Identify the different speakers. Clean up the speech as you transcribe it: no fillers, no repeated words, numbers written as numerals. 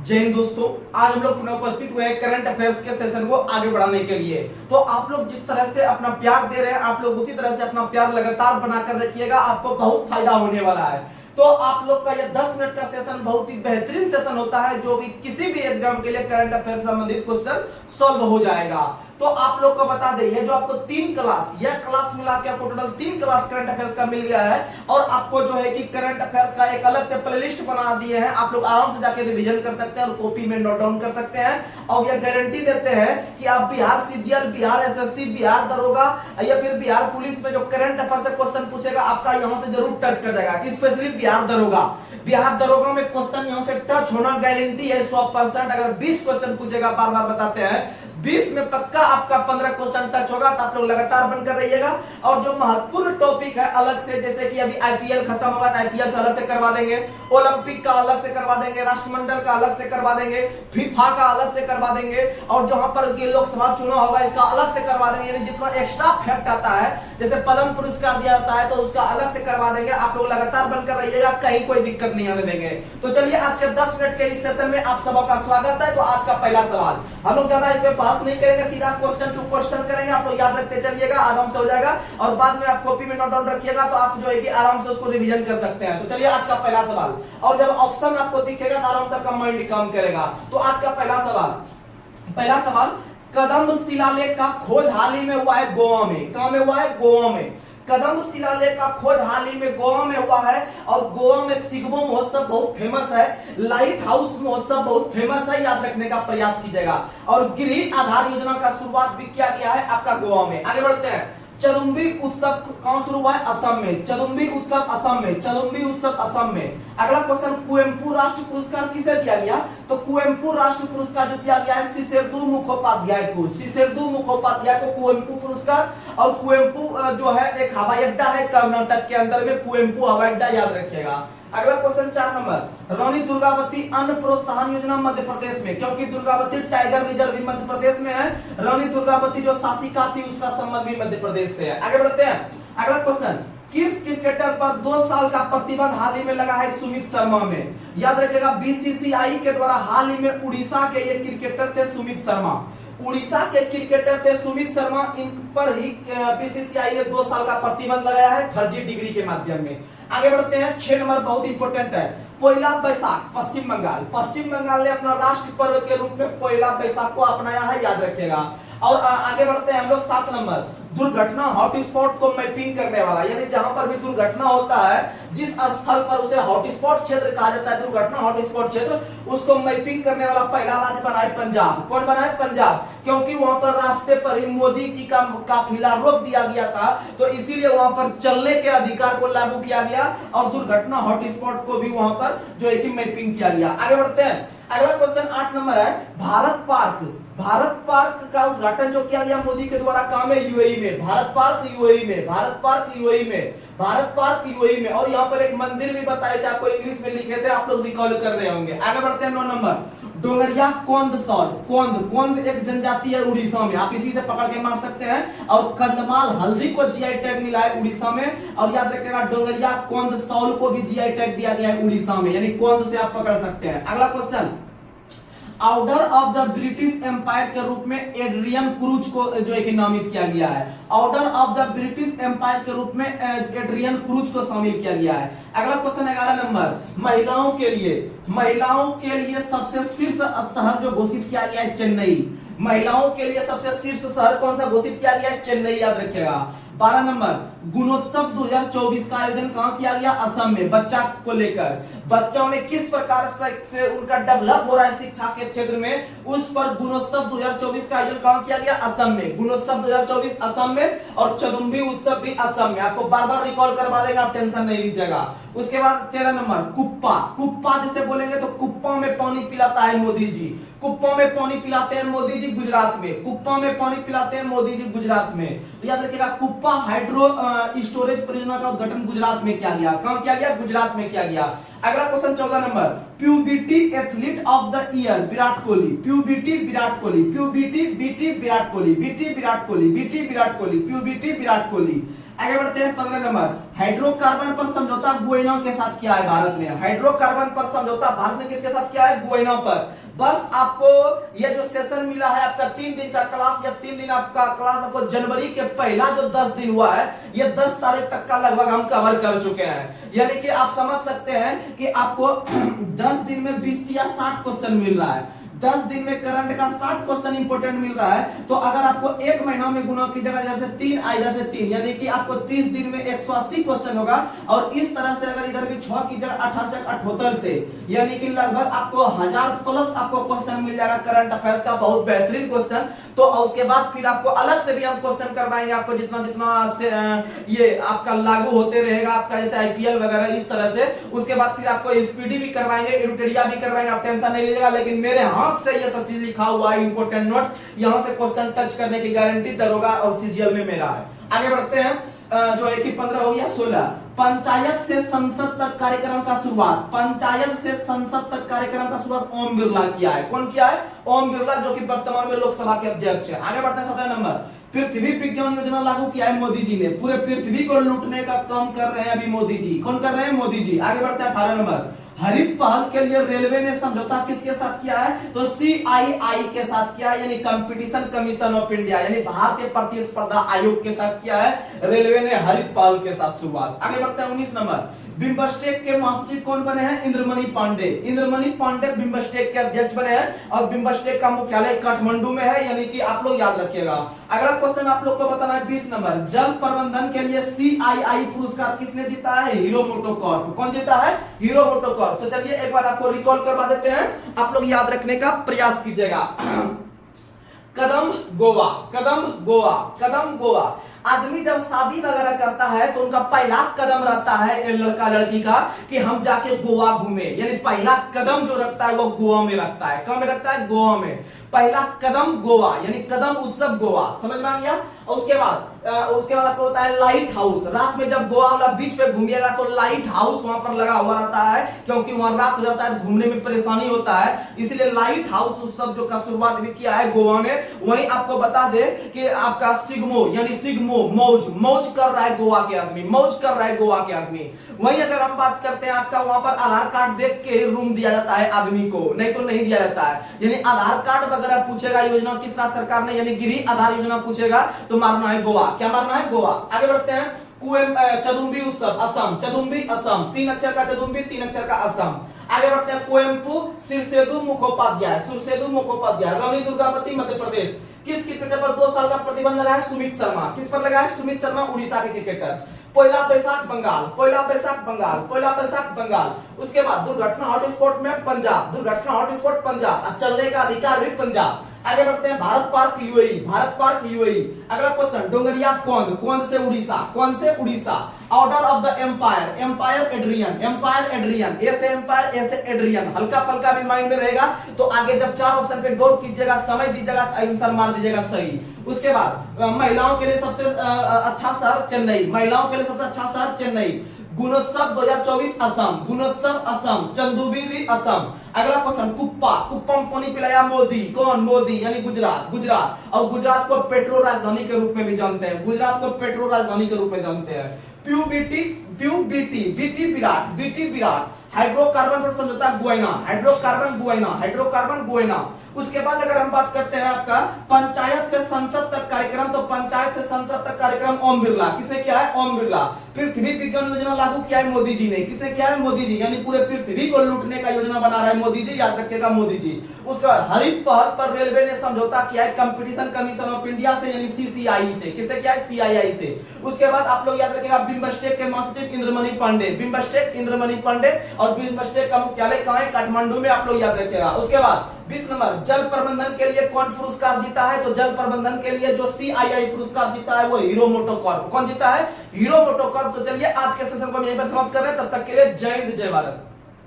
Speaker 1: जय हिंद दोस्तों, आज हम लोग पुनः उपस्थित हुए हैं करंट अफेयर्स के सेशन को आगे बढ़ाने के लिए। तो आप लोग जिस तरह से अपना प्यार दे रहे हैं, आप लोग उसी तरह से अपना प्यार लगातार बनाकर रखिएगा, आपको बहुत फायदा होने वाला है। तो आप लोग का यह 10 मिनट का सेशन बहुत ही बेहतरीन सेशन होता है, जो भी किसी भी एग्जाम के लिए करंट अफेयर संबंधित क्वेश्चन सॉल्व हो जाएगा। तो आप लोग को बता दें, ये जो आपको 3 क्लास, यह क्लास मिला के आपको टोटल 3 क्लास करंट अफेयर्स का मिल गया है। और आपको जो है कि करंट अफेयर्स का एक अलग से प्लेलिस्ट बना दिए हैं, आप लोग आराम से जाके रिवीजन कर सकते हैं और कॉपी में नोट डाउन कर सकते हैं। और यह गारंटी देते हैं कि आप बिहार सीजीएल, बिहार एसएससी, बिहार दरोगा या फिर बिहार पुलिस में जो करंट अफेयर से क्वेश्चन पूछेगा, आपका यहाँ से जरूर टच कर जाएगा। स्पेशली बिहार दरोगा में क्वेश्चन यहाँ से टच होना गारंटी है 100%। अगर 20 क्वेश्चन पूछेगा, बार बार बताते हैं, 20 में पक्का आपका 15 क्वेश्चन टच होगा। तो आप लोग लगातार बनकर रहिएगा। और जो महत्वपूर्ण टॉपिक है अलग से, जैसे कि अभी आईपीएल खत्म होगा तो आईपीएल से अलग से करवा देंगे, ओलंपिक का अलग से करवा देंगे, राष्ट्रमंडल का अलग से करवा देंगे, फीफा का अलग से करवा देंगे, और जहां पर लोकसभा चुनाव होगा इसका अलग से करवा देंगे। यानी जितना एक्स्ट्रा फैक्ट आता है, जैसे पद्म पुरस्कार दिया जाता है, तो उसका अलग से करवा देंगे। आप लोग लगातार बनकर रहिएगा, कहीं कोई दिक्कत नहीं आने देंगे। तो चलिए, आज के 10 मिनट के इस सेशन में आप सबका स्वागत है। तो आज का पहला सवाल, हम लोग ज्यादा इस पे बहस नहीं करेंगे, सीधा क्वेश्चन टू क्वेश्चन करेंगे। आप लोग याद रखते चलिएगा, आराम से हो जाएगा। और बाद में आप कॉपी में नोट डाउन रखिएगा, तो आप जो है कि आराम से उसको रिवीजन कर सकते हैं। तो चलिए, आज का पहला सवाल, और जब ऑप्शन आपको दिखेगा तो आराम से आपका माइंड काम करेगा। तो आज का पहला सवाल, कदम शिलालेख का खोज हाल ही में हुआ है गोवा में। कहां में हुआ है? गोवा में। कदम शिलालेख का खोज हाल ही में गोवा में हुआ है। और गोवा में सिगमो महोत्सव बहुत फेमस है, लाइट हाउस महोत्सव बहुत फेमस है, याद रखने का प्रयास कीजिएगा। और गृह आधार योजना का शुरुआत भी किया गया है आपका गोवा में। आगे बढ़ते हैं। चदुम्बी उत्सव कहां शुरू हुआ है? असम में। चदुम्बी उत्सव असम में। चदुम्बी उत्सव असम में। अगला क्वेश्चन, कुवेम्पु राष्ट्रीय पुरस्कार किसे दिया गया? तो कुवेम्पु राष्ट्रीय पुरस्कार जो दिया गया है शिशेरदु मुखोपाध्याय को। शिशेरदु मुखोपाध्याय को कुवेम्पु पुरस्कार। और कुवेम्पु जो है एक हवाई अड्डा है कर्नाटक के अंदर में, कुवेम्पु हवाई अड्डा, याद रखिएगा। अगला क्वेश्चन 4 नंबर, रानी दुर्गावती अन्न प्रोत्साहन योजना मध्य प्रदेश में, क्योंकि दुर्गावती टाइगर रिजर्व भी मध्य प्रदेश में है। रानी दुर्गावती जो शासिका थी उसका संबंध भी मध्य प्रदेश से है। आगे बढ़ते हैं। अगला क्वेश्चन, किस क्रिकेटर पर 2 साल का प्रतिबंध हाल ही में लगा है? सुमित शर्मा में। याद रखिएगा, बीसीसीआई के द्वारा हाल ही में उड़ीसा के ये क्रिकेटर थे सुमित शर्मा। उड़ीसा के क्रिकेटर थे सुमित शर्मा। इन पर ही बीसीसीआई ने 2 साल का प्रतिबंध लगाया है फर्जी डिग्री के माध्यम में। आगे बढ़ते हैं। 6 नंबर बहुत इंपॉर्टेंट है, पोइला बैसाख, पश्चिम बंगाल। पश्चिम बंगाल ने अपना राष्ट्र पर्व के रूप में पोइला बैसाख को अपनाया है, याद रखिएगा। और आगे बढ़ते हैं हम लोग 7 नंबर, दुर्घटना हॉटस्पॉट को मैपिंग करने वाला, यानी जहां पर भी दुर्घटना होता है, जिस स्थल पर उसे हॉटस्पॉट क्षेत्र कहा जाता है, दुर्घटना हॉटस्पॉट क्षेत्र, उसको मैपिंग करने वाला पहला राज्य बना है पंजाब। कौन बना है? पंजाब। क्योंकि वहां पर रास्ते पर ही मोदी जी का काफिला रोक दिया गया था, तो इसीलिए वहां पर चलने के अधिकार को लागू किया गया और दुर्घटना हॉटस्पॉट को भी वहां पर जो है कि मैपिंग किया गया। आगे बढ़ते हैं। अगला क्वेश्चन 8 नंबर है, भारत पार्क। भारत पार्क का उद्घाटन जो किया गया मोदी के द्वारा, काम है यूएई में। भारत पार्क यूएई में। भारत पार्क यूएई में। भारत पार्क यूएई में। और यहाँ पर एक मंदिर भी बताए थे आपको, इंग्लिश में लिखे थे, आप लोग रिकॉल कर रहे होंगे। आगे बढ़ते हैं। 9 नंबर, डोंगरिया कोंद सॉल। कोंद एक जनजाति है उड़ीसा में, आप इसी से पकड़ के मार सकते हैं। और कंदमाल हल्दी को जीआई टैग मिला है उड़ीसा में। और याद रखिएगा, डोंगरिया कोंद सॉल को भी जीआई टैग दिया गया है उड़ीसा में, यानी कोंद से आप पकड़ सकते हैं। अगला question, order of the British Empire के रूप में एड्रियन क्रूज को जो है कि नामित किया गया है। Order of the British Empire के रूप में एड्रियन क्रूज को शामिल किया गया है। अगला क्वेश्चन 11 नंबर, महिलाओं के लिए सबसे शीर्ष शहर जो घोषित किया गया है चेन्नई। महिलाओं के लिए सबसे शीर्ष शहर कौन सा घोषित किया गया है? चेन्नई, याद रखिएगा। 12 नंबर, गुणोत्सव 2024 का आयोजन कहां किया गया? असम में। बच्चा को लेकर, बच्चों में किस प्रकार से उनका डेवलप हो रहा है शिक्षा के क्षेत्र में, उस पर गुणोत्सव 2024 का आयोजन कहां किया गया? असम में। गुणोत्सव 2024 असम में। और चदुम्बी उत्सव भी असम में। आपको बार बार रिकॉल करवा देगा, आप टेंशन नहीं लीजिएगा। उसके बाद 13 नंबर, कुप्पा जैसे बोलेंगे तो कुप्पा में पानी पिलाता है मोदी जी। कुप्पा में पानी पिलाते हैं मोदी जी गुजरात में। कुप्पा में पानी पिलाते हैं मोदी जी गुजरात में। तो याद रखिएगा, कुप्पा हाइड्रो स्टोरेज परियोजना का उद्घाटन गुजरात में किया गया। कहां किया गया? गुजरात में किया गया। अगला question 14 number, puberty athlete of the year Virat Kohli. Puberty Virat Kohli. Puberty BT Virat Kohli. BT Virat Kohli. BT Virat Kohli. Puberty Virat Kohli. आगे बढ़ते हैं 15 नंबर, हाइड्रोकार्बन पर समझौता गुयाना के साथ किया है भारत ने। हाइड्रोकार्बन पर समझौता भारत ने किसके साथ किया है? गुयाना पर। बस आपको ये जो सेशन मिला है आपका 3 दिन का क्लास या 3 दिन आपका क्लास, आपको जनवरी के पहला जो 10 दिन हुआ है ये 10 तारीख तक का लगभग हम कवर कर चुके हैं। यानी कि आप समझ सकते हैं कि आपको 10 दिन में 20 या 60 क्वेश्चन मिल रहा है। 10 दिन में करंट का 60 क्वेश्चन इंपोर्टेंट मिल रहा है। तो अगर आपको एक महीना में गुना कीजिएगा, इधर से 3 इधर से 3, यानी कि आपको 30 दिन में 180 क्वेश्चन होगा। और इस तरह से अगर इधर भी 6 कीजिएगा 18 से 78 से, यानी कि लगभग आपको 1000 प्लस आपको क्वेश्चन मिल जाएगा करंट अफेयर्स का, बहुत बेहतरीन क्वेश्चन। तो उसके बाद फिर आपको अलग से भी हम क्वेश्चन करवाएंगे, आपको जितना जितना ये आपका लागू होते रहेगा आपका जैसे आईपीएल वगैरह इस तरह से। उसके बाद फिर आपको स्पीडी भी करवाएंगे, एडुटेरिया भी करवाएंगे, आप टेंशन नहीं लीजिएगा। लेकिन मेरे हाथ से ये सब चीज लिखा हुआ है, इंपोर्टेंट नोट्स, यहां से क्वेश्चन टच करने की गारंटी दरोगा और सीजीएल में मेरा है। आगे बढ़ते हैं, जो है कि 15 हो गया। 16, पंचायत से संसद तक कार्यक्रम का शुरुआत, पंचायत से संसद तक कार्यक्रम का शुरुआत ओम बिरला किया है। कौन किया है? ओम बिरला, जो कि वर्तमान में लोकसभा के अध्यक्ष है। आगे बढ़ते हैं 17 नंबर, पृथ्वी विज्ञान योजना लागू किया है मोदी जी ने। पूरे पृथ्वी को लूटने का काम कर रहे हैं अभी मोदी जी। कौन कर रहे हैं? मोदी जी। आगे बढ़ते हैं 18 नंबर, हरित पहल के लिए रेलवे ने समझौता किसके साथ किया है? तो सीआईआई के साथ किया है, यानी कंपटीशन कमीशन ऑफ इंडिया, यानी भारतीय प्रतिस्पर्धा आयोग के साथ किया है रेलवे ने हरित पहल के साथ शुरुआत। आगे बढ़ते हैं 19 नंबर, बिम्बस्टेक के महासचिव कौन बने हैं? इंद्रमणि पांडे। इंद्रमणि पांडे बिम्बस्टेक के अध्यक्ष बने हैं और बिम्बस्टेक का मुख्यालय काठमांडू में है, यानी कि आप लोग याद रखिएगा। अगला क्वेश्चन आप लोग को बताना है 20 नंबर, जल प्रबंधन के लिए सीआईआई पुरस्कार किसने जीता है? Hero MotoCorp. कौन जीता है? Hero MotoCorp. तो चलिए एक बार आपको रिकॉल करवा देते हैं, आप लोग याद रखने का प्रयास कीजिएगा। कदम गोवा, कदम गोवा, कदम गोवा। आदमी जब शादी वगैरह करता है तो उनका पहला कदम रहता है लड़का लड़की का कि हम जाके गोवा घूमे, यानी पहला कदम जो रखता है वो गोवा में रखता है। कहां में रखता है? गोवा में। पहला कदम गोवा, यानी कदम उत्सव गोवा, समझ में आ गया। और उसके बाद आपको होता है लाइट हाउस। रात में जब गोवा वाला बीच पे घूमिएगा तो लाइट हाउस वहां पर लगा हुआ रहता है, क्योंकि वहां रात हो जाता है, घूमने में परेशानी होता है, इसलिए लाइट हाउस उत्सव जो का शुरुआत भी किया है गोवा ने। वहीं आपको बता दे कि आपका सिग्मो, यानी सिग्मो मौज कर रहा है गोवा के आदमी, मौज कर रहा है गोवा के आदमी। वहीं अगर हम बात करते हैं आपका, वहां पर आधार कार्ड देख के रूम दिया जाता है आदमी को, नहीं तो नहीं दिया जाता है। यानी आधार कार्ड वगैरह पूछेगा, योजना किस राज्य सरकार ने, यानी गृह आधार योजना पूछेगा तो मारना है गोवा। क्या मारना है? गोवा। आगे बढ़ते हैं, चदुम्बी उत्सव असम, चदुम्बी असम, 3 अक्षर का चदुम्बी, 3 अक्षर का असम। आगे बढ़ते हैं, कोयम्पू सिरसेदु मुखोपाध्याय, सुरसेदु मुखोपाध्याय, रानी दुर्गावती मध्य प्रदेश। किस क्रिकेटर पर 2 साल का प्रतिबंध लगा है? सुमित शर्मा। किस पर लगा है? सुमित शर्मा, उड़ीसा के क्रिकेटर। पहला बैसाख बंगाल, पहला बैसाख बंगाल, पहला बैसाख बंगाल। उसके बाद दुर्घटना हॉटस्पॉट में पंजाब, दुर्घटना हॉटस्पॉट पंजाब, चलने का अधिकार भी पंजाब। आगे बढ़ते हैं, Bharat park UAE, Bharat park UAE. अगला क्वेश्चन, डोंगरिया कौन, कौन से उड़ीसा, कौन से Orissa. Order of the empire, empire Adrian, empire Adrian, ऐसे एम्पायर ऐसे एड्रियन। हल्का फल्का भी माइंड में रहेगा, तो आगे जब 4 ऑप्शन पे गौर कीजिएगा, समय दीजिएगा, आंसर मार दीजिएगा सही। उसके बाद महिलाओं के लिए सबसे अच्छा शहर चेन्नई, महिलाओं के लिए सबसे अच्छा शहर चेन्नई। गुणोत्सव 2024 असम, गुणोत्सव असम, चंदूबी भी असम। अगला क्वेश्चन, कुप्पा, कुप्पम पानी पिलाया मोदी, कौन? मोदी, यानी गुजरात, गुजरात। और गुजरात को पेट्रो राजधानी के रूप में भी जानते हैं, गुजरात को पेट्रो राजधानी के रूप में जानते हैं। BT Virat, BT Virat. Hydrocarbon पर समझौता Guyana, hydrocarbon Guyana, hydrocarbon Guyana. उसके बाद अगर हम बात करते हैं आपका पंचायत से संसद तक कार्यक्रम, तो पंचायत से संसद तक कार्यक्रम ओम बिरला। किसने किया है? ओम बिरला। पृथ्वी विज्ञान योजना लागू किया है मोदी जी ने। किसने किया है? मोदी जी, यानी पूरे पृथ्वी को लूटने का योजना बना रहा है मोदी जी, याद रखिएगा मोदी जी। उसके बाद हरित पहल पर रेलवे ने समझौता किया है कंपटीशन कमीशन ऑफ इंडिया से, यानी सीसीआई से। किससे किया है? सीआईआई से। उसके बाद आप लोग याद रखिएगा बिम्बस्टेक के महासचिव इंद्रमणि पांडे, बिम्बस्टेक इंद्रमणि पांडे, और बिम्बस्टेक का मुख्यालय कहां है? काठमांडू में, आप लोग याद रखिएगा। उसके बाद 20 नंबर, जल प्रबंधन के लिए कौन पुरस्कार जीता है? तो जल प्रबंधन के लिए जो सीआईआई पुरस्कार जीता है वो हीरो मोटोकॉर्प। कौन जीता है? Hero MotoCorp. तो चलिए आज के सेशन को हम यहीं पर समाप्त कर रहे हैं, तब तक के लिए जय हिंद जय भारत।